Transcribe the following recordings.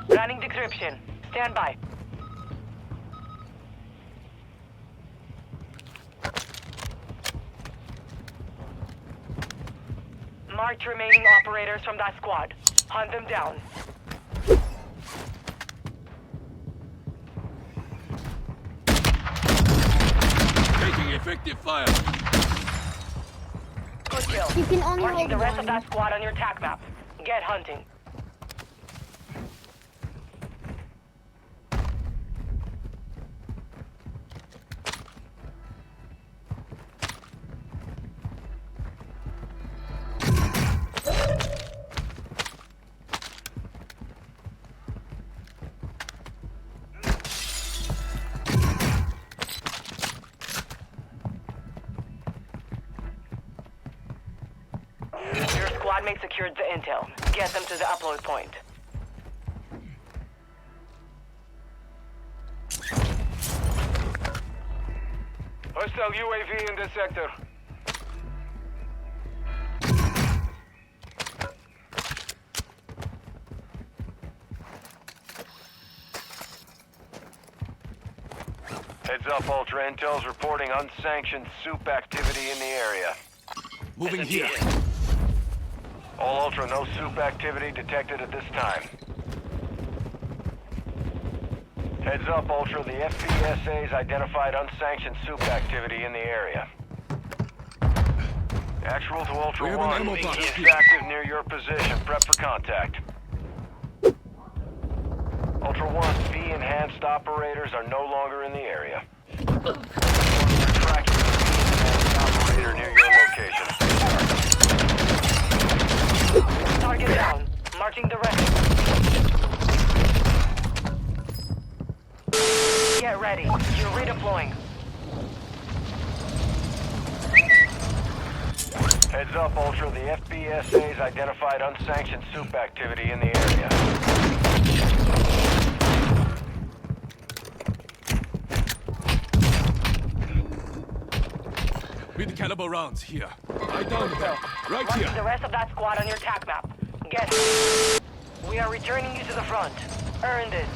Running decryption. Stand by. Marked remaining operators from that squad. Hunt them down. Taking effective fire. Good kill. You can only Marking hold the rest one. of that squad on your attack map. Get hunting. Your squad mate secured the intel. Get them to the upload point. Hostile UAV in this sector. Heads up, Ultra. Intel's reporting unsanctioned soup activity in the area. Moving here. All Ultra, no soup activity detected at this time. Heads up, Ultra. The FPSA's identified unsanctioned soup activity in the area. Actual to We Ultra have an 1. ammo box Is here. active near your position. Prep for contact. Ultra 1, V-enhanced operators are no longer in the area. We're tracking the V-enhanced operator near your location. Target down. Marching the rest. Get ready. You're redeploying. Heads up, Ultra. The FBSA's identified unsanctioned soup activity in the area. Mid caliber rounds here. I downed them. Right Marking the here. rest of that squad on your attack map. Get. We are returning you to the front. Earn this.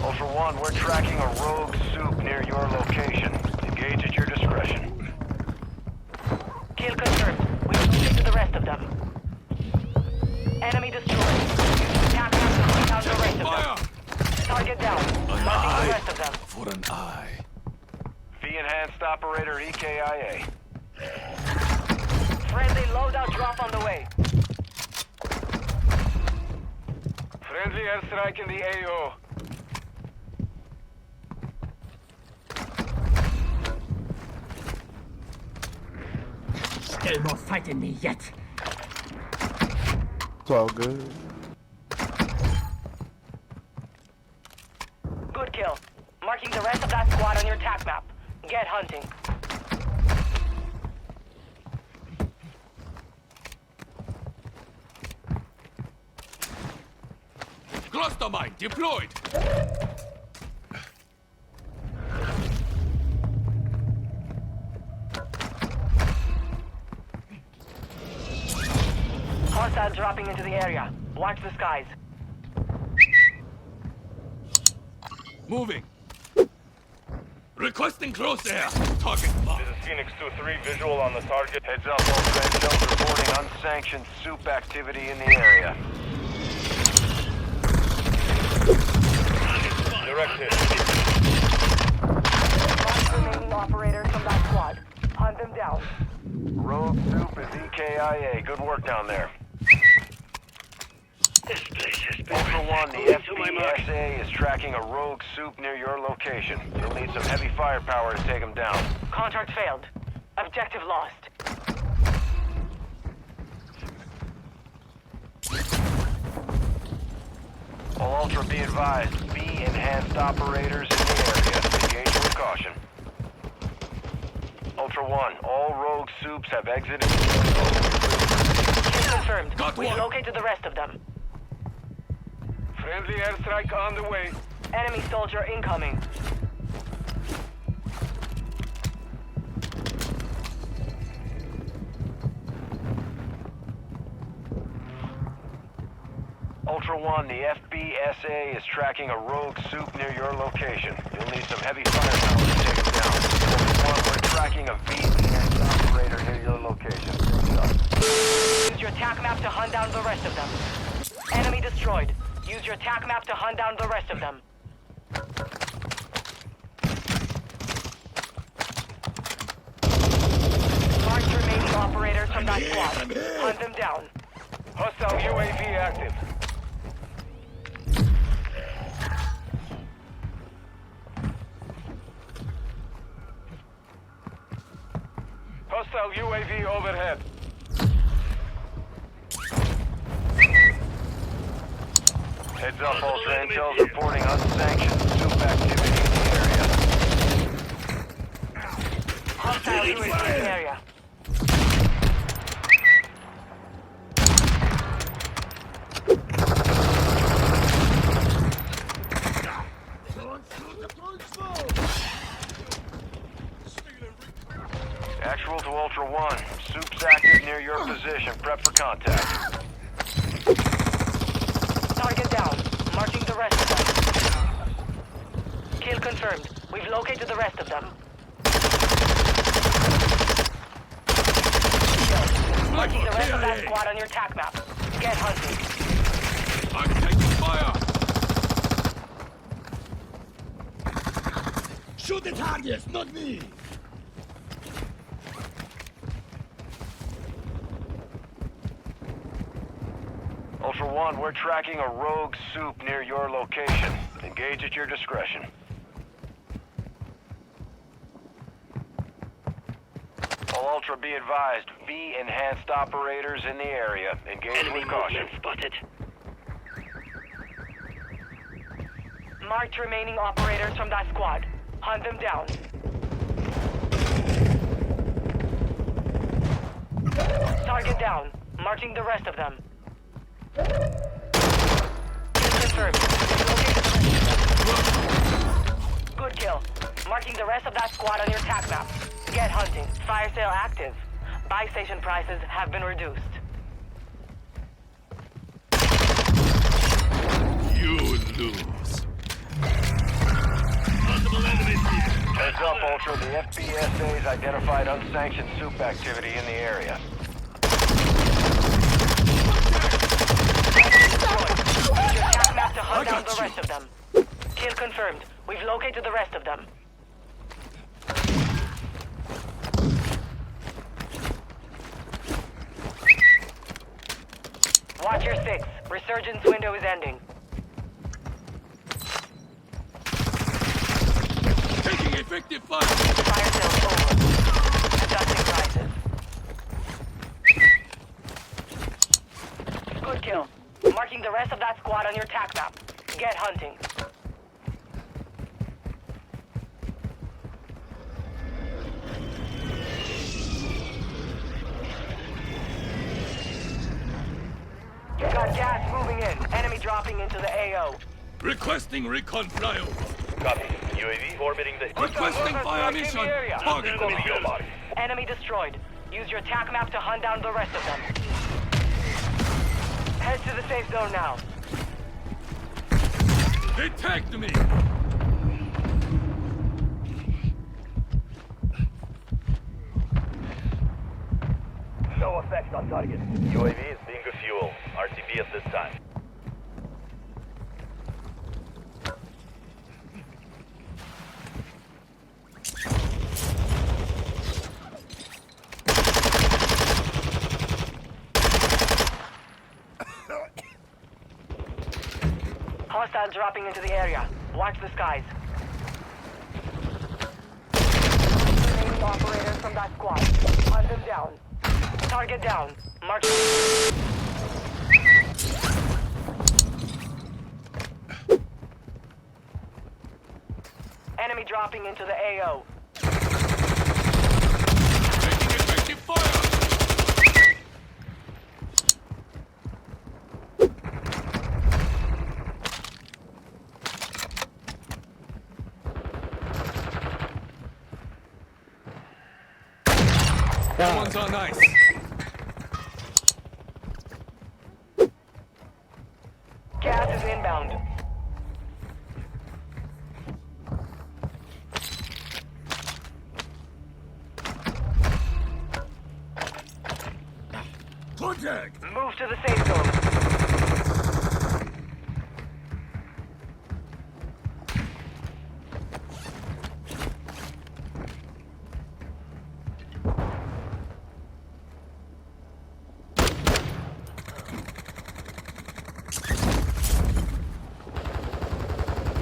Ultra 1, we're tracking a rogue soup near your location. Engage at your discretion. Kill confirmed. We will to the rest of them. Enemy destroyed. Attack map to bring down the rest of Fire! them. Target down. An Marking the eye rest of them. for an eye. V-enhanced operator EKIA. Friendly loadout drop on the way. Friendly airstrike in the AO. Still more fight in me yet. It's all good. Good kill. Marking the rest of that squad on your attack map. Get hunting. Cluster mine deployed. Hostile dropping into the area. Watch the skies. Moving. Requesting close air. Target marked. This is Phoenix 2-3, visual on the target. Heads up, Ultra. Intel's reporting unsanctioned soup activity in the area. Direct hit. Mark remaining operators from that squad. Hunt them down. Rogue soup is EKIA. Good work down there. This place has been Ultra 1, the FBSA is tracking a rogue soup near your location. You'll need some heavy firepower to take them down. Contract failed. Objective lost. All Ultra, be advised. V-enhanced operators in the area. Engage with caution. Ultra 1, all rogue soups have exited. Kill confirmed. Got We one. located the rest of them. Friendly airstrike on the way. Enemy soldier incoming. Ultra One, the FBSA is tracking a rogue soup near your location. You'll need some heavy firepower to take him down. Ultra One, we're tracking a VPN operator near your location. Use your TAC map to hunt down the rest of them. Enemy destroyed. Use your TAC map to hunt down the rest of them. Mark the remaining operators from that squad. Hunt them down. Hostile UAV active. Hostile UAV overhead. Heads up, Ultra Intel's reporting unsanctioned soup activity in the area. Hostile UAV in the area. Actual to Ultra One. Soup's active near your position. Prep for contact. Target down. Marching the rest of them. Kill confirmed. We've located the rest of them. Marking the rest of that squad on your TAC map. Get hunting. I'm taking fire! Shoot the targets, not me! Ultra One, we're tracking a rogue soup near your location. Engage at your discretion. All Ultra, be advised. V-enhanced operators in the area. Engage with caution. Spotted. Marked remaining operators from that squad. Hunt them down. Target down. Marching the rest of them. Kill confirmed. Good kill. Marking the rest of that squad on your TAC map. Get hunting. Fire sale active. Buy station prices have been reduced. You lose. Possible enemies here. Heads up, Ultra. The FBSA's identified unsanctioned soup activity in the area. Use your TAC map to hunt down the rest of them. Kill confirmed. We've located the rest of them. Watch your six. Resurgence window is ending. Taking effective fire! Fire sales over. Adjusting prices. Good kill. Marking the rest of that squad on your TAC map. Get hunting. Got gas moving in. Enemy dropping into the AO. Requesting recon flyover. Copy. UAV orbiting the... Requesting fire mission. Target confirmed. Enemy destroyed. Use your TAC map to hunt down the rest of them. Head to the safe zone now. They tagged me! No effect on target. UAV is being refueled. RTB at this time. Hostiles dropping into the area. Watch the skies. Remaining operators from that squad. Hunt them down. Target down. Mark. Enemy dropping into the AO. Taking effective fire! One's on ice. Gas is inbound. Contact! Move to the safe zone.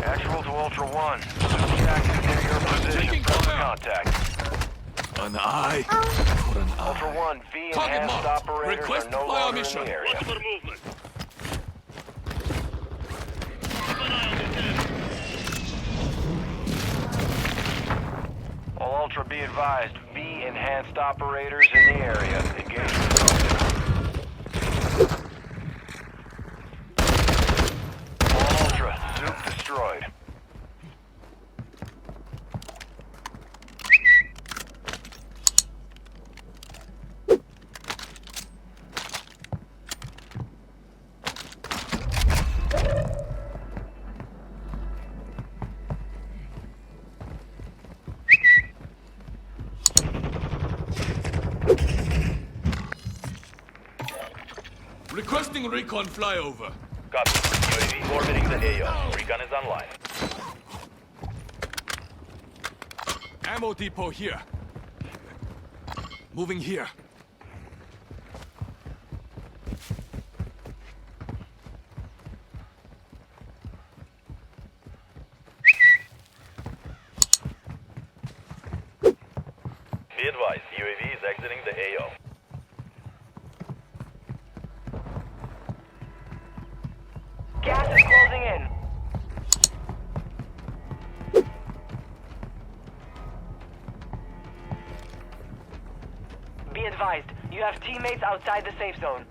Actual to Ultra One. Soon active near your position. Taking Close cover. contact. An eye for an Ultra eye. One, V Target enhanced marked. operators Request are no fire longer mission. in the area. Watch for movement. All Ultra be advised, V enhanced operators in the area. Engagement open. All Ultra, Zoop destroyed. Requesting recon flyover. Copy. UAV orbiting the AO. Recon is online. Ammo depot here. Moving here. Be advised, UAV is exiting the AO. Gas is closing in. Be advised, you have teammates outside the safe zone.